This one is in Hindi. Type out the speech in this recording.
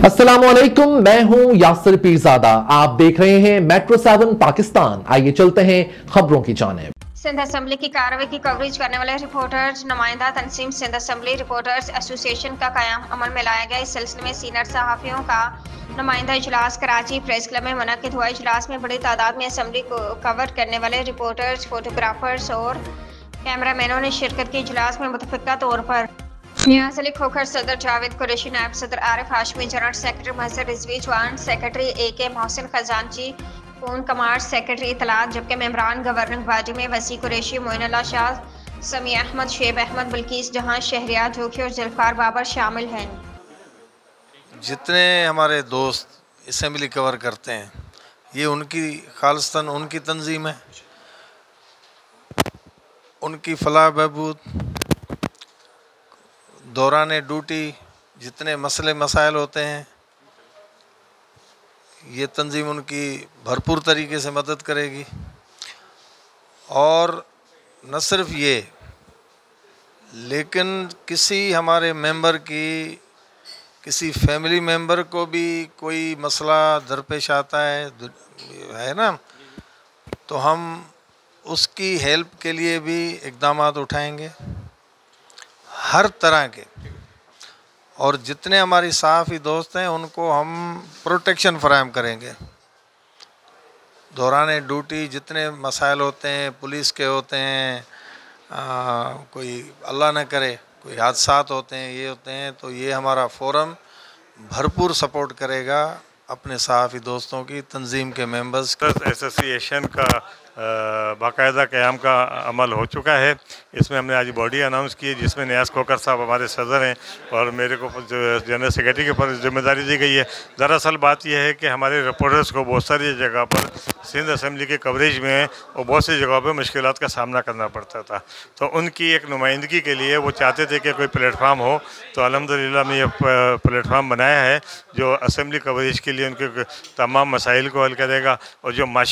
अस्सलामुअलैकुम, मैं हूं यासिर पीरजादा। आप देख रहे हैं मेट्रो 7 पाकिस्तान। आइए चलते हैं खबरों की जानिब। सिंध असम्बली की कार्रवाई की कवरेज करने वाले रिपोर्टर्स नुमाइंदा तंजीम सिंध असम्बली रिपोर्टर्स एसोसिएशन का क़याम अमल में लाया गया। इस सिलसिले में सीनियर सहाफ़ियों का नुमाइंदा इजलास कराची प्रेस क्लब में मुनक़िद हुआ। इजलास में बड़ी तादाद में असम्बली को कवर करने वाले रिपोर्टर्स, फोटोग्राफर्स और कैमरामैनों ने शिरकत की। इजलास में मुतफ़िक़ा तौर पर नियाज़ अली खोखर, सदर जावेद कुरैशी, नायब सदर Arif Hashmi, general secretary Mazhar Rizvi, joint secretary AK Mohsin खजानची, पूर्ण कमांड सेक्रेटरी इतलात, जबकि मेंबरान गवर्निंग बॉडी में वसी कुरैशी, मोइनुल्लाह शाह, समी अहमद, शेब अहमद, बिल्किस जहां, शहरियार जोखी और जुल्फ़िकार बाबर शामिल हैं। जितने हमारे दोस्त असेंबली कवर करते हैं, ये उनकी खालिस्तन उनकी तंजीम है, उनकी फलाह बहबूद दौरान ड्यूटी जितने मसले मसाइल होते हैं, ये तंजीम उनकी भरपूर तरीके से मदद करेगी। और न सिर्फ ये, लेकिन किसी हमारे मेंबर की, किसी फैमिली मेंबर को भी कोई मसला दरपेश आता है ना, तो हम उसकी हेल्प के लिए भी इक़दाम उठाएंगे हर तरह के। और जितने हमारी सहाफ़ी दोस्त हैं उनको हम प्रोटेक्शन फराहम करेंगे। दौरान ड्यूटी जितने मसाइल होते हैं, पुलिस के होते हैं, कोई अल्लाह न करे कोई हादसात होते हैं, ये होते हैं, तो ये हमारा फोरम भरपूर सपोर्ट करेगा अपने सहाफ़ी दोस्तों की तंजीम के मेंबर्स। एसोसिएशन का बाकायदा क़याम का अमल हो चुका है। इसमें हमने आज बॉडी अनाउंस की है, जिसमें नियाज़ खोखर साहब हमारे सदर हैं और मेरे को जो जनरल सेक्रेटरी के ऊपर जिम्मेदारी दी गई है। दरअसल बात यह है कि हमारे रिपोर्टर्स को बहुत सारी जगह पर सिंध असम्बली के कवरेज में और बहुत सी जगहों पर मुश्किलात का सामना करना पड़ता था, तो उनकी एक नुमाइंदगी के लिए वो चाहते थे कि कोई प्लेटफार्म हो। तो अल्हम्दुलिल्लाह में ये प्लेटफार्म बनाया है जो असम्बली कवरेज के लिए उनके तमाम मसाइल को हल करेगा और जो